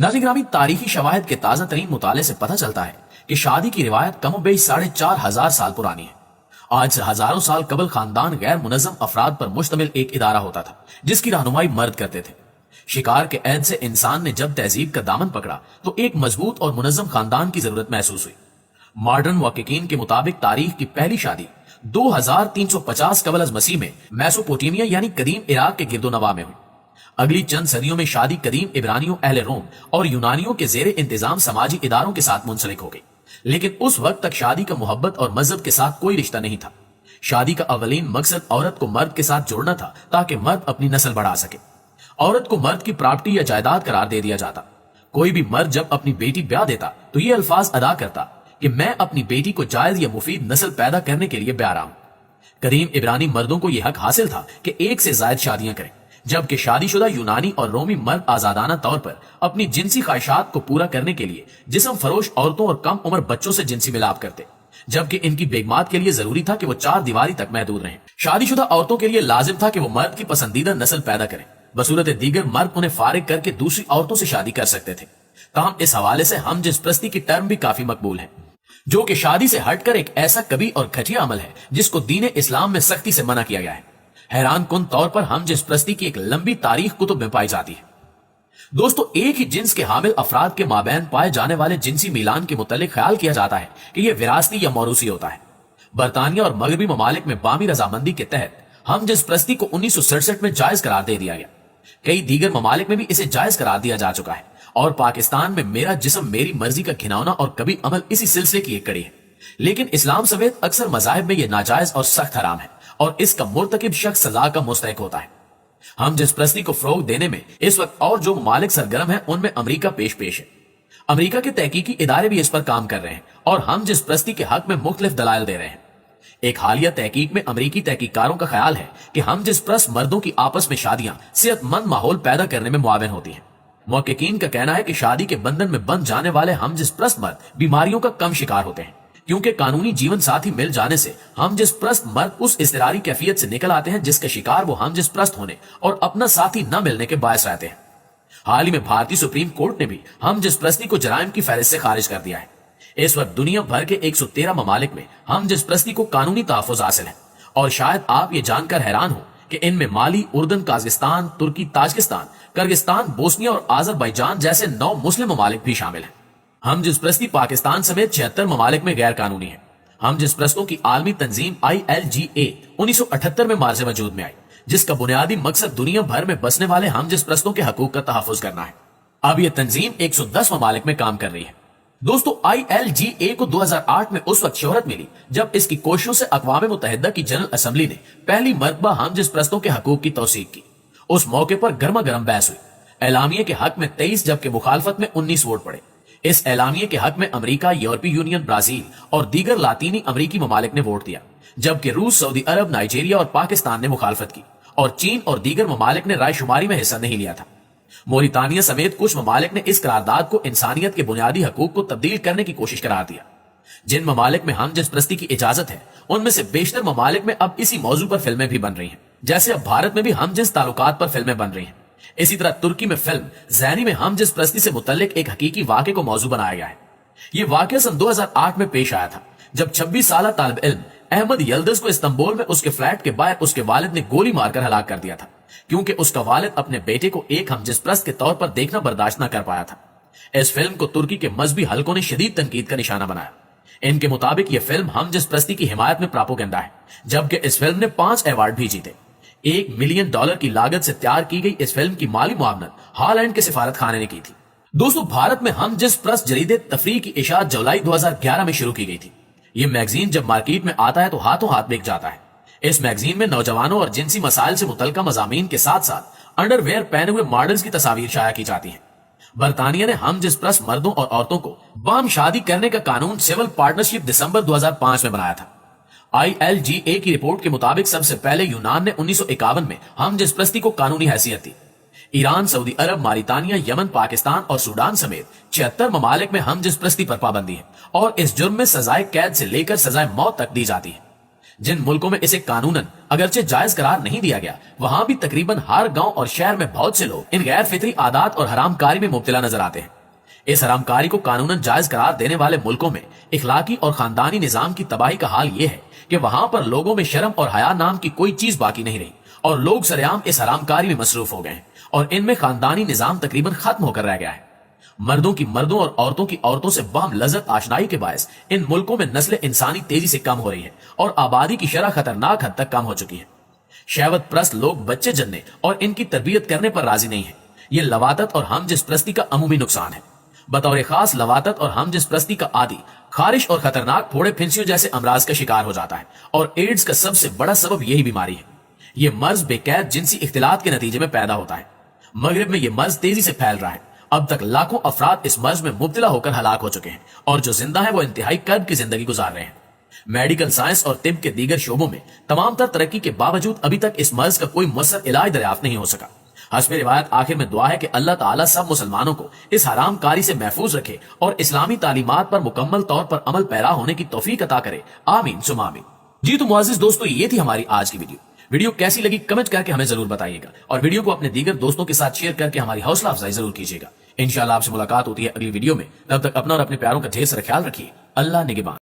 नाज़रीन ग्रामी, तारीखी शवाहिद के ताजा तरीन मुताले से पता चलता है कि शादी की रिवायत कम बेश 4,500 साल पुरानी है। आज से हजारों साल कबल खानदान गैर मुनज़्ज़म अफराद पर मुश्तमिल एक इदारा होता था जिसकी रहनुमाई मर्द करते थे। शिकार के ऐद से इंसान ने जब तहजीब का दामन पकड़ा तो एक मजबूत और मुनज़्ज़म खानदान की जरूरत महसूस हुई। मॉडर्न मुहक्किकीन के मुताबिक तारीख की पहली शादी 2350 कबल अज़ मसीह में मेसोपोटामिया यानी कदीम इराक के गिरदोनवा में हुई। अगली चंद सदियों में शादी कदीम इब्रानियों, अहले रोम और यूनानियों के जेरे इंतजाम समाजी इदारों के साथ मुंसलिक हो गई, लेकिन उस वक्त तक शादी का मोहब्बत और मजहब के साथ कोई रिश्ता नहीं था। शादी का अवलीन मकसद औरत को मर्द के साथ जोड़ना था ताकि मर्द अपनी नस्ल बढ़ा सके। औरत को मर्द की प्रॉपर्टी या जायदाद करार दे दिया जाता। कोई भी मर्द जब अपनी बेटी ब्याह देता तो ये अल्फाज अदा करता कि मैं अपनी बेटी को जायज या मुफीद नस्ल पैदा करने के लिए ब्याह रहा हूं। कदीम इब्रानी मर्दों को यह हक हासिल था कि एक से ज्यादा शादियां करें, जबकि शादीशुदा यूनानी और रोमी मर्द आजादाना तौर पर अपनी जिनसी ख्वाहिशात को पूरा करने के लिए जिस्म फरोश औरतों और कम उम्र बच्चों से जिनसी मिलाप करते, जबकि इनकी बेगमात के लिए जरूरी था कि वो 4 दीवारी तक महदूद रहें। शादीशुदा औरतों के लिए लाजिम था कि वो मर्द की पसंदीदा नस्ल पैदा करें, बसूरत दीगर मर्द उन्हें फारिग करके दूसरी औरतों से शादी कर सकते थे। ताहम इस हवाले से हम जिस प्रस्ती की टर्म भी काफी मकबूल है, जो कि शादी से हटकर एक ऐसा कभी और घटिया अमल है जिसको दीन इस्लाम में सख्ती से मना किया गया है। हैरान कुन तौर पर हम जिस प्रस्ती की एक लंबी तारीख कुतुब में पाई जाती है। दोस्तों, एक ही जिन्स के हामिल अफराद के माबैन पाए जाने वाले जिनसी मिलान के मुतालिक ख्याल किया जाता है कि यह विरासती या मौरूसी होता है। बरतानिया और मगरबी ममालिक में बामी रजामंदी के तहत हम जिस प्रस्ती को 1967 में जायज करार दे दिया गया। कई दीगर ममालिक में भी इसे जायज करार दिया जा चुका है और पाकिस्तान में मेरा जिस्म मेरी मर्जी का घिनौना और कभी अमल इसी सिलसिले की एक कड़ी है। लेकिन इस्लाम समेत अक्सर मजाहिब में यह नाजायज और सख्त हराम है और इसका मुर्तकिब शख्स सजा का मुस्तहिक होता है। हम जिस प्रस्ती को फरोग देने में इस वक्त और जो ममालिक सरगर्म है उनमें अमेरिका पेश है। अमेरिका के तहकीकी इदारे भी इस पर काम कर रहे हैं और हम जिस प्रस्ती के हक में मुख्तलिफ दलाइल दे रहे हैं। एक हालिया तहकीक में अमेरिकी तहकीकारों का ख्याल है कि हम जिस प्रस्त मर्दों की आपस में शादियां सेहतमंद माहौल पैदा करने में मुआविन होती हैं। मुहक्किकीन का कहना है कि शादी के बंधन में बंध जाने वाले हम जिस प्रस्त मर्द बीमारियों का कम शिकार होते हैं, क्योंकि कानूनी जीवन साथी मिल जाने से हम जिस प्रस्त मर्द उस इस्तिरारी कैफियत से निकल आते हैं जिसका शिकार वो हम जिस प्रस्त होने और अपना साथी न मिलने के बायस रहते हैं। हाल ही में भारतीय सुप्रीम कोर्ट ने भी हम जिस प्रस्ती को जराइम की फहरिस्त से खारिज कर दिया है। इस वक्त दुनिया भर के 113 ममालिक में हम जिस प्रस्ती को कानूनी तहफ़्फ़ुज़ हासिल है और शायद आप ये जानकर हैरान हो कि इनमें माली, उर्दन, काज़किस्तान, तुर्की, ताजिकिस्तान, किर्गिस्तान, बोस्निया और आज़रबाईजान जैसे 9 मुस्लिम ममालिक भी शामिल हैं। हम जिस प्रस्ती पाकिस्तान समेत 76 ममालिक में गैर कानूनी है। हम जिस प्रस्तों की आलमी तंजीम ILGA 1978 में मार्ज वजूद में आई, जिसका बुनियादी मकसद दुनिया भर में बसने वाले हम जिस प्रस्तों के हकूक का तहफ़्फ़ुज़ करना है। अब यह तंजीम 110 ममालिक में काम कर रही है। दोस्तों, ILGA को 2008 में उस वक्त शोहरत मिली जब इसकी कोशिशों से अक़वाम मुत्तहिदा की जनरल असेंबली ने पहली मरतबा हम जिस प्रस्तों के हकूक की तौसीक की। उस मौके पर गर्मा गर्म बहस हुई। एलामिये के हक में 23 जबकि मुखालफत में 19 वोट पड़े। इस एलामिये के हक में अमेरिका, यूरोपीय यूनियन, ब्राजील और दीगर लातीनी अमरीकी ममालिक ने वोट दिया, जबकि रूस, सऊदी अरब, नाइजीरिया और पाकिस्तान ने मुखालफत की और चीन और दीगर ममालिक ने रायशुमारी में हिस्सा नहीं लिया था। मोरितानिया समेत कुछ ममालिक ने इस करारदाद को इंसानियत के बुनियादी हकूक को तब्दील करने की कोशिश करार दिया। जिन ममालिक में हम जिस प्रस्ती की इजाजत है उनमें से बेशतर ममालिक में अब इसी मौजू पर फिल्में भी बन रही हैं, जैसे अब भारत में भी हम जिस ताल्लुकात पर फिल्में बन रही हैं। इसी तरह तुर्की में फिल्म ज़ैनी में हम जिस प्रस्ती से मुतल्लिक एक हकीकी वाक़े को मौजू बनाया गया है। ये वाक़या सन 2008 में पेश आया था जब 26 साल तालिब इल्म अहमद यल्दज को इस्तांबुल में उसके फ्लैट के बाहर उसके वालिद ने गोली मारकर हलाक कर दिया था, क्योंकि उसका वालिद अपने बेटे को एक हम जिस प्रस्त के तौर पर देखना बर्दाश्त न कर पाया था। इस फिल्म को तुर्की के मजहबी हलकों ने शदीद तनकीद का निशाना बनाया। इनके मुताबिक यह फिल्म हम जिस प्रस्ती की हिमायत में प्रोपेगेंडा है, जबकि इस फिल्म ने 5 अवार्ड भी जीते। $1 मिलियन की लागत से तैयार की गई इस फिल्म की माली मुआवनत हॉलैंड के सिफारत खाने ने की थी। दोस्तों, भारत में हम जिस प्रस्त जरीदे तफरीह की इशाअत जुलाई 2011 में शुरू की गई थी। ये मैगजीन जब मार्केट में आता है तो हाथों हाथ बिक जाता है। इस मैगजीन में नौजवानों और जिनसी मसाइल से मुतल्लिका मज़ामीन के साथ साथ अंडरवेयर पहने हुए मॉडल्स की तस्वीर शाया की जाती हैं। बरतानिया ने हम जिस प्रस्त मर्दों और औरतों को बाहम शादी करने का कानून सिविल पार्टनरशिप दिसंबर 2005 में बनाया था। ILGA की रिपोर्ट के मुताबिक सबसे पहले यूनान ने 1951 में हम जिस प्रस्ती को कानूनी हैसियत दी। ईरान, सऊदी अरब, मारितानिया, यमन, पाकिस्तान और सूडान समेत 76 ममालिक में हम जिस प्रस्ती पर पाबंदी है और इस जुर्म में सजाए कैद से लेकर सजाए मौत तक दी जाती है। جن ملکوں میں اسے قانوناً اگرچہ جائز قرار نہیں دیا گیا، وہاں بھی تقریباً ہر گاؤں اور شہر میں بہت سے لوگ ان غیر فطری عادات اور حرام کاری میں مبتلا نظر آتے ہیں۔ اس حرام کاری کو قانوناً جائز قرار دینے والے ملکوں میں اخلاقی اور خاندانی نظام کی تباہی کا حال یہ ہے کہ وہاں پر لوگوں میں شرم اور حیا نام کی کوئی چیز باقی نہیں رہی، اور لوگ سرعام اس حرام کاری میں مصروف ہو گئے ہیں، اور ان میں خاندانی نظام تقریباً ختم ہو کر رہ گیا ہے۔ مردوں کی مردوں اور عورتوں کی عورتوں سے باہم لذت آشنائی کے باعث ان ملکوں میں نسل انسانی تیزی سے کم ہو رہی ہے، اور آبادی کی شرح خطرناک حد تک کم ہو چکی ہے۔ شہوت پرست لوگ بچے جننے اور ان کی تربیت کرنے پر راضی نہیں ہیں۔ یہ لواطت اور ہم جنس پرستی کا عمومی نقصان ہے۔ بطور خاص لواطت اور ہم جنس پرستی کا عادی خارش اور خطرناک پھوڑے پھنسیوں جیسے امراض کا شکار ہو جاتا ہے، اور ایڈز کا سب سے بڑا سبب یہی بیماری ہے۔ یہ مرض بے قید جنسی اختلاط کے نتیجے میں پیدا ہوتا ہے۔ مغرب میں یہ مرض تیزی سے پھیل رہا ہے۔ اب تک لاکھوں افراد اس مرض میں مبتلا ہو کر ہلاک ہو چکے ہیں، اور جو زندہ ہیں وہ انتہائی کرب کی زندگی گزار رہے ہیں۔ میڈیکل سائنس اور طب کے دیگر شعبوں میں تمام تر ترقی کے باوجود ابھی تک اس مرض کا کوئی مؤثر علاج دریافت نہیں ہو سکا۔ حسب روایت آخر میں دعا ہے کہ اللہ تعالیٰ سب مسلمانوں کو اس حرام کاری سے محفوظ رکھے اور اسلامی تعلیمات پر مکمل طور پر عمل پیرا ہونے کی توفیق عطا کرے، آمین ثم آمین۔ جی تو معزز دوستو، یہ تھی ہماری آج کی ویڈیو کیسی لگی کمنٹ کر کے ہمیں ضرور بتائیے گا، اور ویڈیو کو اپنے دیگر دوستوں کے ساتھ شیئر کر کے ہماری حوصلہ افزائی ضرور کیجیے گا۔ انشاءاللہ آپ سے ملاقات ہوتی ہے اگلی ویڈیو میں، تب تک اپنا اور اپنے پیاروں کا ڈھیر سارا خیال رکھیے۔ اللہ نگہبان۔